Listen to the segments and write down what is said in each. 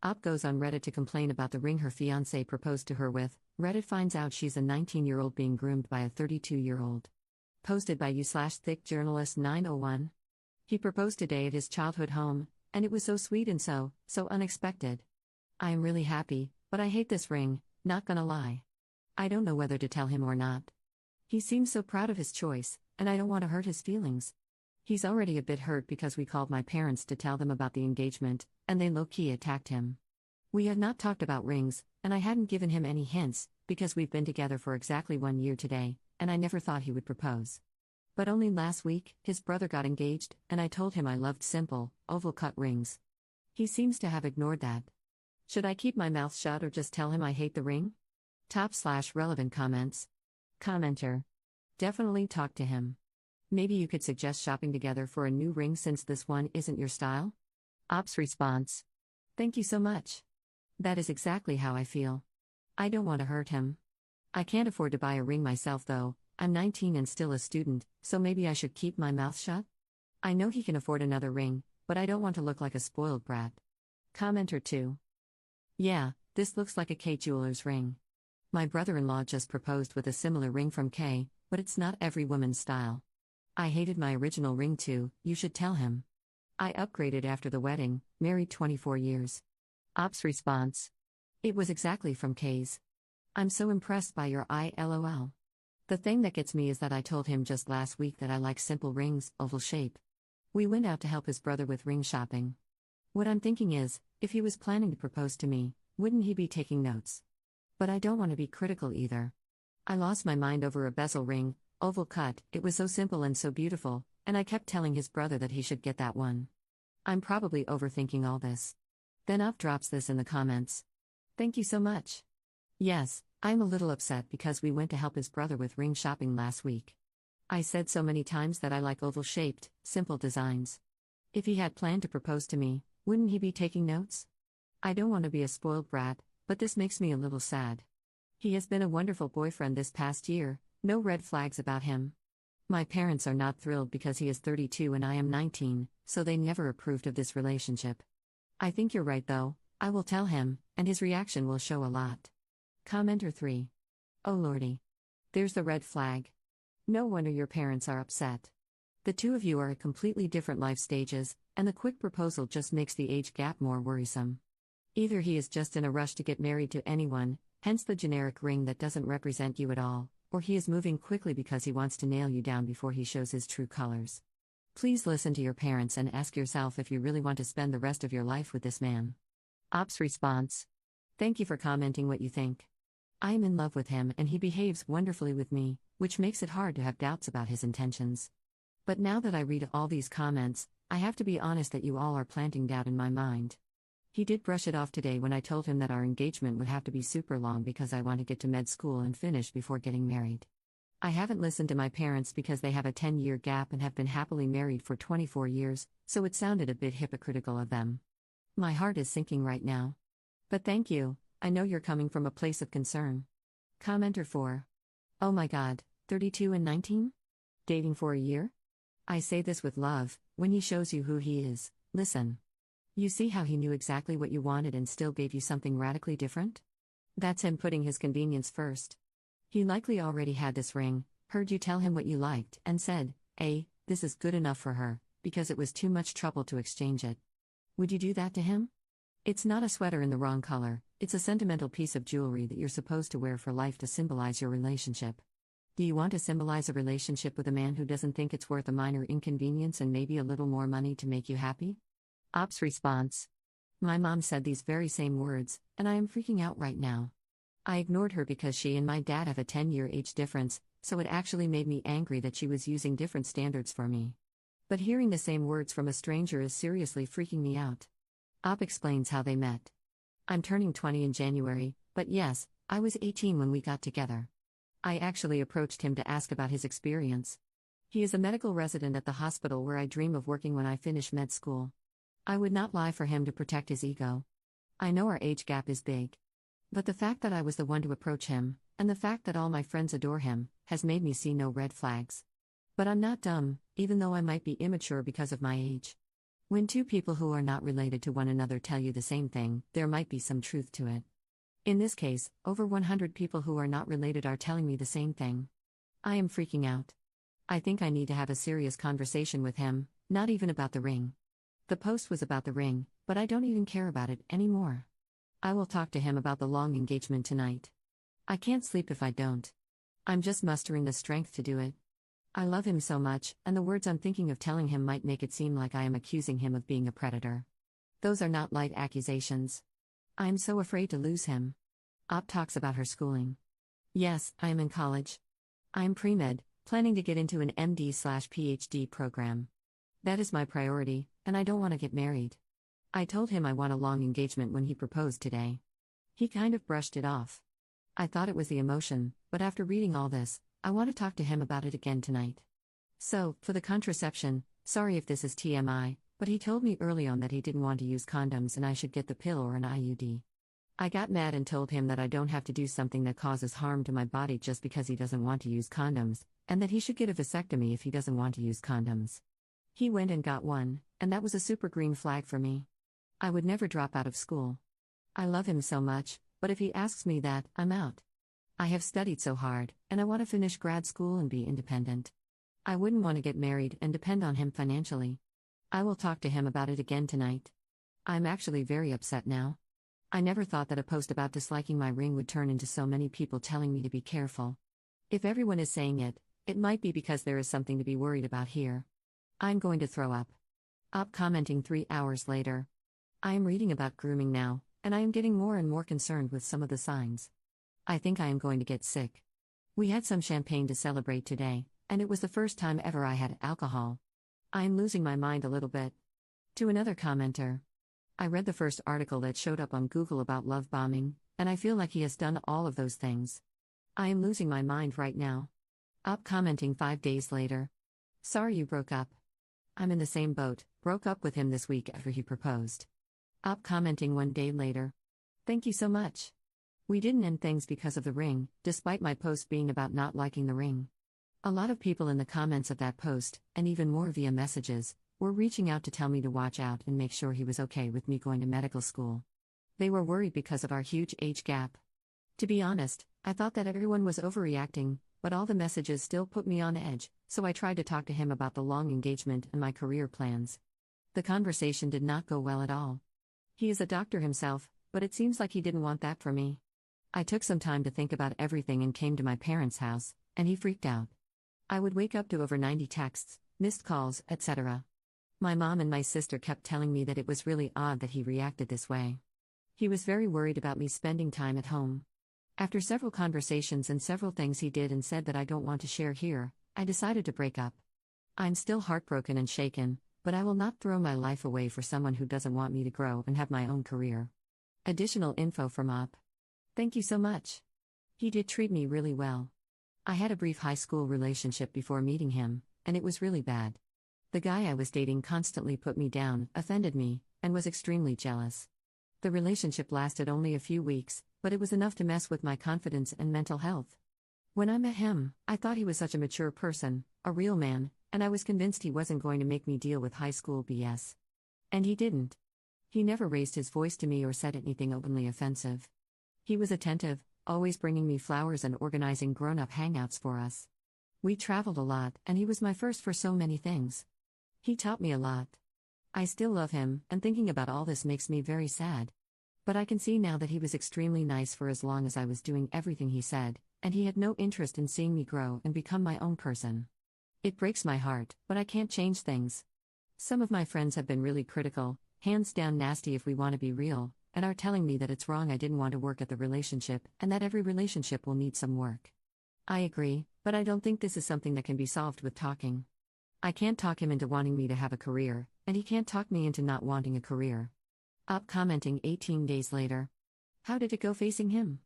Op goes on Reddit to complain about the ring her fiancé proposed to her with. Reddit finds out she's a 19-year-old being groomed by a 32-year-old. Posted by u/thick journalist 901. He proposed today at his childhood home, and it was so sweet and so unexpected. I am really happy, but I hate this ring, not gonna lie. I don't know whether to tell him or not. He seems so proud of his choice, and I don't want to hurt his feelings. He's already a bit hurt because we called my parents to tell them about the engagement, and they low-key attacked him. We had not talked about rings, and I hadn't given him any hints, because we've been together for exactly 1 year today, and I never thought he would propose. But only last week, his brother got engaged, and I told him I loved simple, oval-cut rings. He seems to have ignored that. Should I keep my mouth shut or just tell him I hate the ring? Top/relevant comments. Commenter. Definitely talk to him. Maybe you could suggest shopping together for a new ring since this one isn't your style? Op's response. Thank you so much. That is exactly how I feel. I don't want to hurt him. I can't afford to buy a ring myself though. I'm 19 and still a student, so maybe I should keep my mouth shut? I know he can afford another ring, but I don't want to look like a spoiled brat. Commenter 2. Yeah, this looks like a K jeweler's ring. My brother-in-law just proposed with a similar ring from K, but it's not every woman's style. I hated my original ring too, you should tell him. I upgraded after the wedding, married 24 years. Op's response. It was exactly from K's. I'm so impressed by your LOL. The thing that gets me is that I told him just last week that I like simple rings, oval shape. We went out to help his brother with ring shopping. What I'm thinking is, if he was planning to propose to me, wouldn't he be taking notes? But I don't want to be critical either. I lost my mind over a bezel ring, oval cut, it was so simple and so beautiful, and I kept telling his brother that he should get that one. I'm probably overthinking all this. Then Up drops this in the comments. Thank you so much. Yes, I'm a little upset because we went to help his brother with ring shopping last week. I said so many times that I like oval-shaped, simple designs. If he had planned to propose to me, wouldn't he be taking notes? I don't want to be a spoiled brat, but this makes me a little sad. He has been a wonderful boyfriend this past year, no red flags about him. My parents are not thrilled because he is 32 and I am 19, so they never approved of this relationship. I think you're right though, I will tell him, and his reaction will show a lot. Commenter 3. Oh lordy. There's the red flag. No wonder your parents are upset. The two of you are at completely different life stages, and the quick proposal just makes the age gap more worrisome. Either he is just in a rush to get married to anyone, hence the generic ring that doesn't represent you at all, or he is moving quickly because he wants to nail you down before he shows his true colors. Please listen to your parents and ask yourself if you really want to spend the rest of your life with this man. Op's response. Thank you for commenting what you think. I am in love with him and he behaves wonderfully with me, which makes it hard to have doubts about his intentions. But now that I read all these comments, I have to be honest that you all are planting doubt in my mind. He did brush it off today when I told him that our engagement would have to be super long because I want to get to med school and finish before getting married. I haven't listened to my parents because they have a 10-year gap and have been happily married for 24 years, so it sounded a bit hypocritical of them. My heart is sinking right now. But thank you, I know you're coming from a place of concern. Commenter 4. Oh my god, 32 and 19? Dating for a year? I say this with love, when he shows you who he is, listen. You see how he knew exactly what you wanted and still gave you something radically different? That's him putting his convenience first. He likely already had this ring, heard you tell him what you liked, and said, this is good enough for her, because it was too much trouble to exchange it. Would you do that to him? It's not a sweater in the wrong color, it's a sentimental piece of jewelry that you're supposed to wear for life to symbolize your relationship. Do you want to symbolize a relationship with a man who doesn't think it's worth a minor inconvenience and maybe a little more money to make you happy? Op's response. My mom said these very same words, and I am freaking out right now. I ignored her because she and my dad have a 10-year age difference, so it actually made me angry that she was using different standards for me. But hearing the same words from a stranger is seriously freaking me out. Op explains how they met. I'm turning 20 in January, but yes, I was 18 when we got together. I actually approached him to ask about his experience. He is a medical resident at the hospital where I dream of working when I finish med school. I would not lie for him to protect his ego. I know our age gap is big. But the fact that I was the one to approach him, and the fact that all my friends adore him, has made me see no red flags. But I'm not dumb, even though I might be immature because of my age. When two people who are not related to one another tell you the same thing, there might be some truth to it. In this case, over 100 people who are not related are telling me the same thing. I am freaking out. I think I need to have a serious conversation with him, not even about the ring. The post was about the ring, but I don't even care about it anymore. I will talk to him about the long engagement tonight. I can't sleep if I don't. I'm just mustering the strength to do it. I love him so much, and the words I'm thinking of telling him might make it seem like I am accusing him of being a predator. Those are not light accusations. I am so afraid to lose him. Op talks about her schooling. Yes, I am in college. I am pre-med, planning to get into an MD/PhD program. That is my priority, and I don't want to get married. I told him I want a long engagement when he proposed today. He kind of brushed it off. I thought it was the emotion, but after reading all this, I want to talk to him about it again tonight. So, for the contraception, sorry if this is TMI, but he told me early on that he didn't want to use condoms and I should get the pill or an IUD. I got mad and told him that I don't have to do something that causes harm to my body just because he doesn't want to use condoms, and that he should get a vasectomy if he doesn't want to use condoms. He went and got one, and that was a super green flag for me. I would never drop out of school. I love him so much, but if he asks me that, I'm out. I have studied so hard, and I want to finish grad school and be independent. I wouldn't want to get married and depend on him financially. I will talk to him about it again tonight. I'm actually very upset now. I never thought that a post about disliking my ring would turn into so many people telling me to be careful. If everyone is saying it, it might be because there is something to be worried about here. I'm going to throw up. Op commenting 3 hours later. I am reading about grooming now, and I am getting more and more concerned with some of the signs. I think I am going to get sick. We had some champagne to celebrate today, and it was the first time ever I had alcohol. I am losing my mind a little bit. To another commenter. I read the first article that showed up on Google about love bombing, and I feel like he has done all of those things. I am losing my mind right now. Op commenting 5 days later. Sorry you broke up. I'm in the same boat, broke up with him this week after he proposed. Op commenting 1 day later. Thank you so much. We didn't end things because of the ring, despite my post being about not liking the ring. A lot of people in the comments of that post, and even more via messages, were reaching out to tell me to watch out and make sure he was okay with me going to medical school. They were worried because of our huge age gap. To be honest, I thought that everyone was overreacting, but all the messages still put me on edge, so I tried to talk to him about the long engagement and my career plans. The conversation did not go well at all. He is a doctor himself, but it seems like he didn't want that for me. I took some time to think about everything and came to my parents' house, and he freaked out. I would wake up to over 90 texts, missed calls, etc. My mom and my sister kept telling me that it was really odd that he reacted this way. He was very worried about me spending time at home. After several conversations and several things he did and said that I don't want to share here, I decided to break up. I'm still heartbroken and shaken, but I will not throw my life away for someone who doesn't want me to grow and have my own career. Additional info from Op. Thank you so much. He did treat me really well. I had a brief high school relationship before meeting him, and it was really bad. The guy I was dating constantly put me down, offended me, and was extremely jealous. The relationship lasted only a few weeks, but it was enough to mess with my confidence and mental health. When I met him, I thought he was such a mature person, a real man, and I was convinced he wasn't going to make me deal with high school BS. And he didn't. He never raised his voice to me or said anything openly offensive. He was attentive, always bringing me flowers and organizing grown-up hangouts for us. We traveled a lot, and he was my first for so many things. He taught me a lot. I still love him, and thinking about all this makes me very sad. But I can see now that he was extremely nice for as long as I was doing everything he said, and he had no interest in seeing me grow and become my own person. It breaks my heart, but I can't change things. Some of my friends have been really critical, hands down nasty if we want to be real, and are telling me that it's wrong I didn't want to work at the relationship and that every relationship will need some work. I agree, but I don't think this is something that can be solved with talking. I can't talk him into wanting me to have a career, and he can't talk me into not wanting a career. Op commenting 18 days later. How did it go facing him?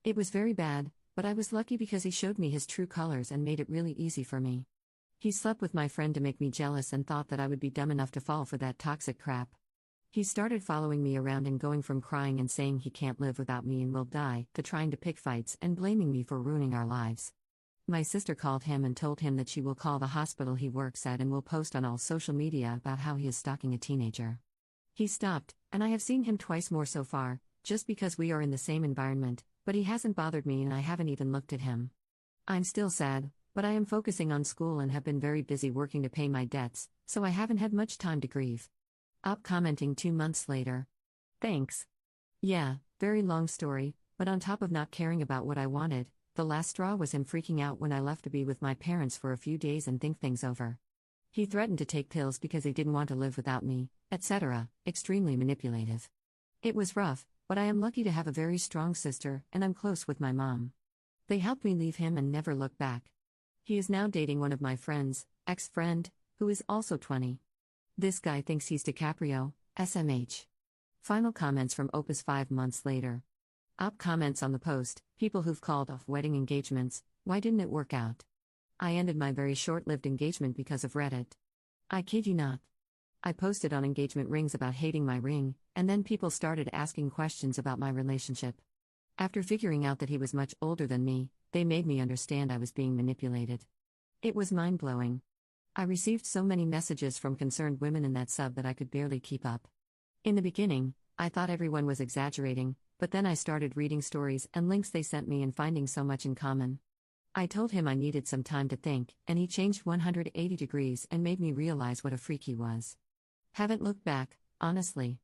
It was very bad, but I was lucky because he showed me his true colors and made it really easy for me. He slept with my friend to make me jealous and thought that I would be dumb enough to fall for that toxic crap. He started following me around and going from crying and saying he can't live without me and will die, to trying to pick fights and blaming me for ruining our lives. My sister called him and told him that she will call the hospital he works at and will post on all social media about how he is stalking a teenager. He stopped, and I have seen him twice more so far, just because we are in the same environment, but he hasn't bothered me and I haven't even looked at him. I'm still sad, but I am focusing on school and have been very busy working to pay my debts, so I haven't had much time to grieve. Op commenting 2 months later. Thanks. Yeah, very long story, but on top of not caring about what I wanted, the last straw was him freaking out when I left to be with my parents for a few days and think things over. He threatened to take pills because he didn't want to live without me, etc., extremely manipulative. It was rough, but I am lucky to have a very strong sister and I'm close with my mom. They helped me leave him and never look back. He is now dating one of my friends, ex-friend, who is also 20. This guy thinks he's DiCaprio, SMH. Final comments from Opus 5 months later. Op comments on the post, people who've called off wedding engagements, why didn't it work out? I ended my very short-lived engagement because of Reddit. I kid you not. I posted on engagement rings about hating my ring, and then people started asking questions about my relationship. After figuring out that he was much older than me, they made me understand I was being manipulated. It was mind-blowing. I received so many messages from concerned women in that sub that I could barely keep up. In the beginning, I thought everyone was exaggerating, but then I started reading stories and links they sent me and finding so much in common. I told him I needed some time to think, and he changed 180 degrees and made me realize what a freak he was. Haven't looked back, honestly.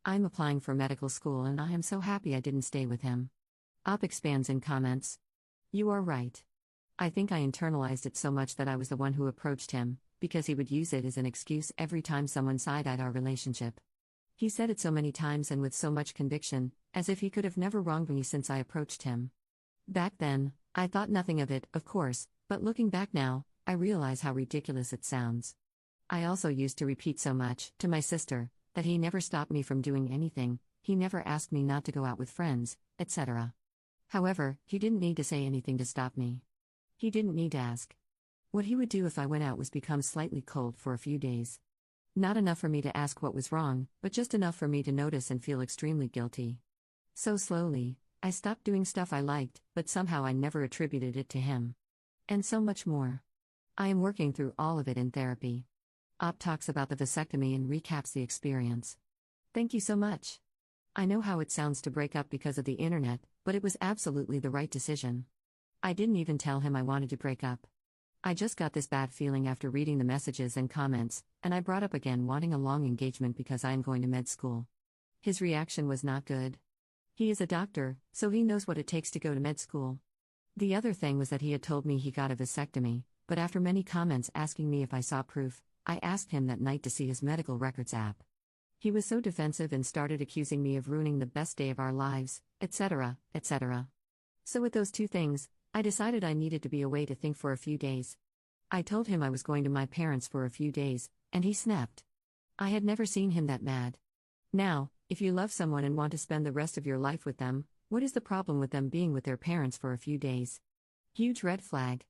I'm applying for medical school and I am so happy I didn't stay with him. Op expands in comments. You are right. I think I internalized it so much that I was the one who approached him, because he would use it as an excuse every time someone side-eyed our relationship. He said it so many times and with so much conviction, as if he could have never wronged me since I approached him. Back then, I thought nothing of it, of course, but looking back now, I realize how ridiculous it sounds. I also used to repeat so much, to my sister, that he never stopped me from doing anything, he never asked me not to go out with friends, etc. However, he didn't need to say anything to stop me. He didn't need to ask. What he would do if I went out was become slightly cold for a few days. Not enough for me to ask what was wrong, but just enough for me to notice and feel extremely guilty. So slowly, I stopped doing stuff I liked, but somehow I never attributed it to him. And so much more. I am working through all of it in therapy. Op talks about the vasectomy and recaps the experience. Thank you so much. I know how it sounds to break up because of the internet, but it was absolutely the right decision. I didn't even tell him I wanted to break up. I just got this bad feeling after reading the messages and comments, and I brought up again wanting a long engagement because I am going to med school. His reaction was not good. He is a doctor, so he knows what it takes to go to med school. The other thing was that he had told me he got a vasectomy, but after many comments asking me if I saw proof, I asked him that night to see his medical records app. He was so defensive and started accusing me of ruining the best day of our lives, etc., etc. So with those two things, I decided I needed to be away to think for a few days. I told him I was going to my parents for a few days, and he snapped. I had never seen him that mad. Now, if you love someone and want to spend the rest of your life with them, what is the problem with them being with their parents for a few days? Huge red flag.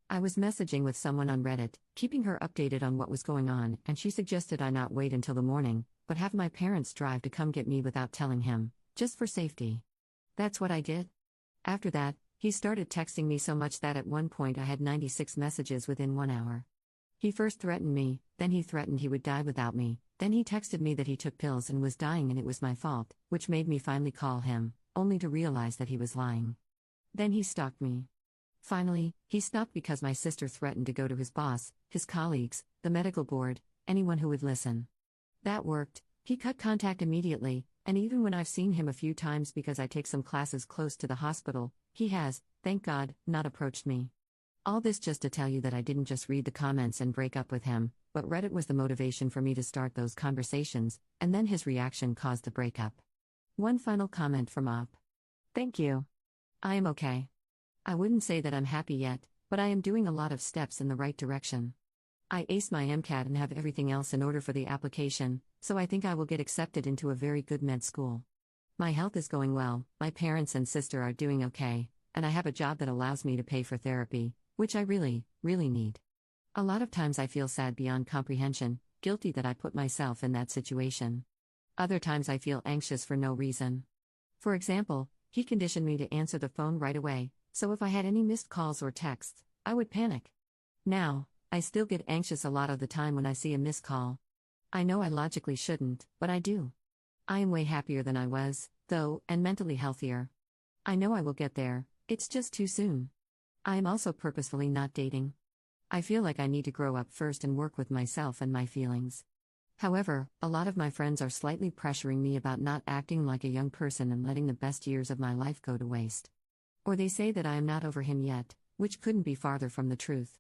I was messaging with someone on Reddit, keeping her updated on what was going on, and she suggested I not wait until the morning, but have my parents drive to come get me without telling him, just for safety. That's what I did. After that, he started texting me so much that at one point I had 96 messages within 1 hour. He first threatened me, then he threatened he would die without me, then he texted me that he took pills and was dying and it was my fault, which made me finally call him, only to realize that he was lying. Then he stalked me. Finally, he stopped because my sister threatened to go to his boss, his colleagues, the medical board, anyone who would listen. That worked. He cut contact immediately, and even when I've seen him a few times because I take some classes close to the hospital, he has, thank God, not approached me. All this just to tell you that I didn't just read the comments and break up with him, but Reddit was the motivation for me to start those conversations, and then his reaction caused the breakup. One final comment from Op. Thank you. I am okay. I wouldn't say that I'm happy yet, but I am doing a lot of steps in the right direction. I aced my MCAT and have everything else in order for the application, so I think I will get accepted into a very good med school. My health is going well, my parents and sister are doing okay, and I have a job that allows me to pay for therapy, which I really, really need. A lot of times I feel sad beyond comprehension, guilty that I put myself in that situation. Other times I feel anxious for no reason. For example, he conditioned me to answer the phone right away, so if I had any missed calls or texts, I would panic. Now, I still get anxious a lot of the time when I see a missed call. I know I logically shouldn't, but I do. I am way happier than I was, though, and mentally healthier. I know I will get there, it's just too soon. I am also purposefully not dating. I feel like I need to grow up first and work with myself and my feelings. However, a lot of my friends are slightly pressuring me about not acting like a young person and letting the best years of my life go to waste. Or they say that I am not over him yet, which couldn't be farther from the truth.